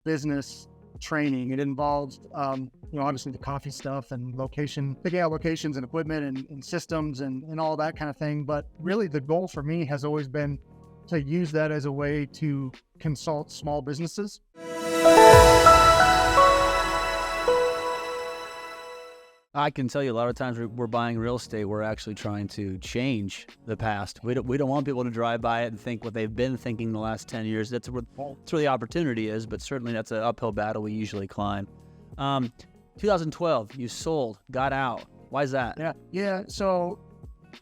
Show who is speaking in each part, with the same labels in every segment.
Speaker 1: business training. It involved, obviously the coffee stuff and picking out locations and equipment and systems and all that kind of thing. But really the goal for me has always been to use that as a way to consult small businesses.
Speaker 2: I can tell you a lot of times we're buying real estate, we're actually trying to change the past. We don't want people to drive by it and think what they've been thinking the last 10 years. That's where the opportunity is, but certainly that's an uphill battle we usually climb. 2012, you sold, got out. Why is that?
Speaker 1: Yeah. So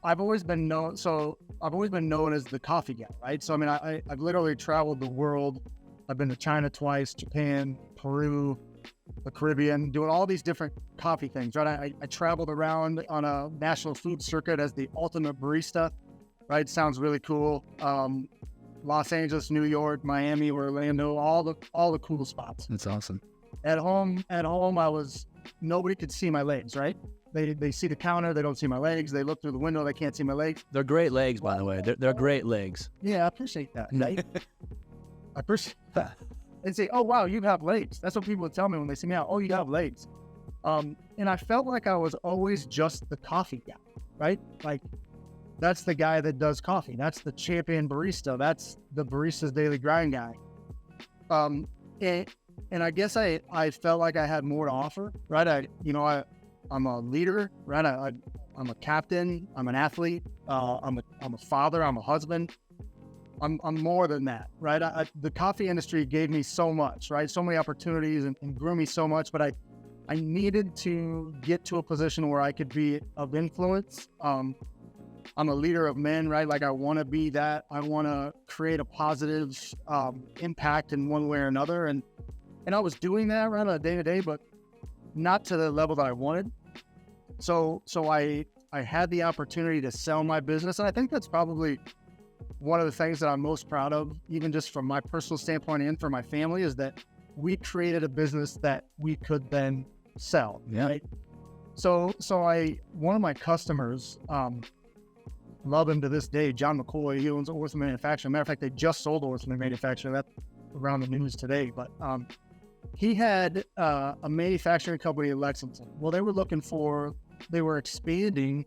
Speaker 1: I've always been known as the coffee guy, right? So, I mean, I've literally traveled the world. I've been to China twice, Japan, Peru, the Caribbean, doing all these different coffee things, right? I traveled around on a national food circuit as the ultimate barista, right? Sounds really cool. Los Angeles, New York, Miami, Orlando, all the cool spots.
Speaker 2: That's awesome.
Speaker 1: At home, nobody could see my legs, right? They see the counter, they don't see my legs. They look through the window, they can't see my legs.
Speaker 2: They're great legs, by the way. They're great legs.
Speaker 1: Yeah, I appreciate that. Right? I appreciate that. And say, oh, wow, you have legs. That's what people would tell me when they see me out. Oh, you have legs. And I felt like I was always just the coffee guy, right? Like, that's the guy that does coffee. That's the champion barista. That's the barista's daily grind guy. And I guess I felt like I had more to offer, right? I'm a leader, right? I'm a captain. I'm an athlete. I'm a father. I'm a husband. I'm more than that, right? The coffee industry gave me so much, right? So many opportunities and grew me so much, but I needed to get to a position where I could be of influence. I'm a leader of men, right? Like I want to be that. I want to create a positive impact in one way or another. And I was doing that right on a day-to-day, but not to the level that I wanted. So I had the opportunity to sell my business. And I think that's probably one of the things that I'm most proud of, even just from my personal standpoint and for my family, is that we created a business that we could then sell.
Speaker 2: Yeah.
Speaker 1: Right? So one of my customers, love him to this day, John McCoy, he owns Orthman Manufacturing. Matter of fact, they just sold Orthman Manufacturing. That's around the news today. But he had a manufacturing company in Lexington. Well, they were expanding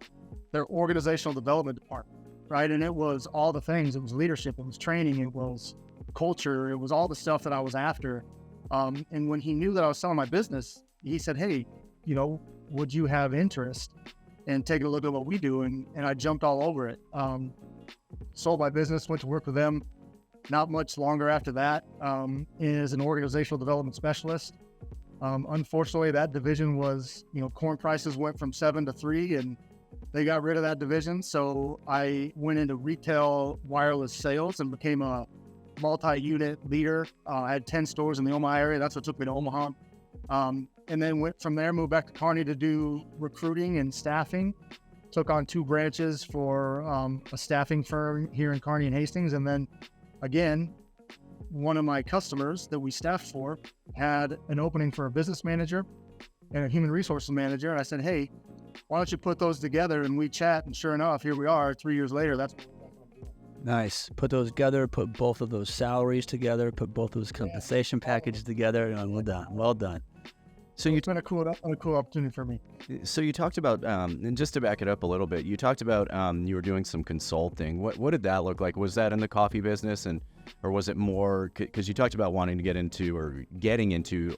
Speaker 1: their organizational development department. Right. And it was all the things. It was leadership. It was training. It was culture. It was all the stuff that I was after. And when he knew that I was selling my business, he said, hey, would you have interest in taking a look at what we do? And I jumped all over it. Sold my business, went to work with them. Not much longer after that, as an organizational development specialist. Unfortunately, that division was, corn prices went from 7 to 3 and they got rid of that division. So I went into retail wireless sales and became a multi-unit leader. I had 10 stores in the Omaha area. That's what took me to Omaha. And then went from there, moved back to Kearney to do recruiting and staffing. Took on 2 branches for a staffing firm here in Kearney and Hastings. And then again, one of my customers that we staffed for had an opening for a business manager and a human resources manager. And I said, hey, why don't you put those together and we chat? And sure enough, here we are 3 years later. That's what I'm doing.
Speaker 2: Nice. Put those together, put both of those salaries together, put both those compensation packages together. And well done.
Speaker 1: So it's been a cool opportunity for me.
Speaker 3: So you talked about, and just to back it up a little bit, you talked about you were doing some consulting. What did that look like? Was that in the coffee business, or was it more, because you talked about wanting to get into or getting into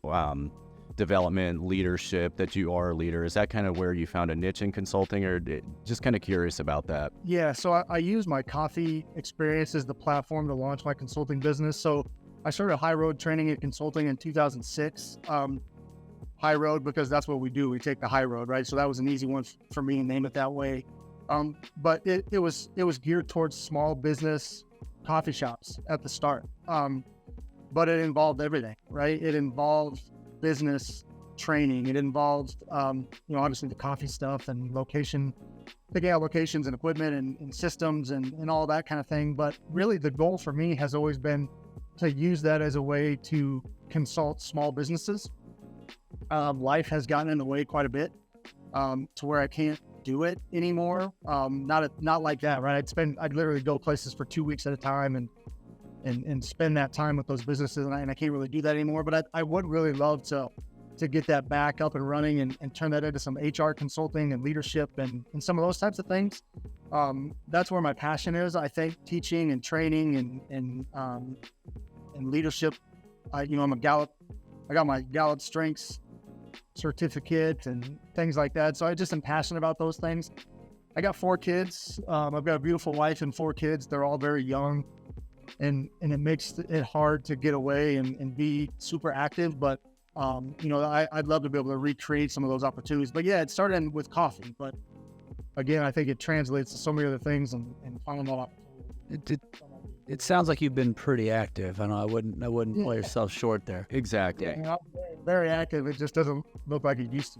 Speaker 3: development, leadership, that you are a leader? Is that kind of where you found a niche in consulting, or just kind of curious about that?
Speaker 1: Yeah, so I use my coffee experience as the platform to launch my consulting business. So I started High Road Training and Consulting in 2006. High Road because that's what we do. We take the high road, right? So that was an easy one for me to name it that way. But it was geared towards small business coffee shops at the start. But it involved everything, right? It involved business training. It involved, obviously the coffee stuff and picking out locations and equipment and systems and all that kind of thing. But really the goal for me has always been to use that as a way to consult small businesses. Life has gotten in the way quite a bit to where I can't do it anymore. Not like that, right? I'd literally go places for 2 weeks at a time and and spend that time with those businesses. And I can't really do that anymore, but I would really love to get that back up and running and turn that into some HR consulting and leadership and some of those types of things. That's where my passion is. I think teaching and training and leadership. I'm a Gallup. I got my Gallup Strengths certificate and things like that. So I just am passionate about those things. I got 4 kids. I've got a beautiful wife and 4 kids. They're all very young, and it makes it hard to get away and be super active. But I'd love to be able to recreate some of those opportunities. But yeah, it started with coffee. But again, I think it translates to so many other things and finding that opportunity.
Speaker 2: It sounds like you've been pretty active. I know I wouldn't play yourself short there.
Speaker 3: Exactly.
Speaker 1: Yeah, very active. It just doesn't look like it used to.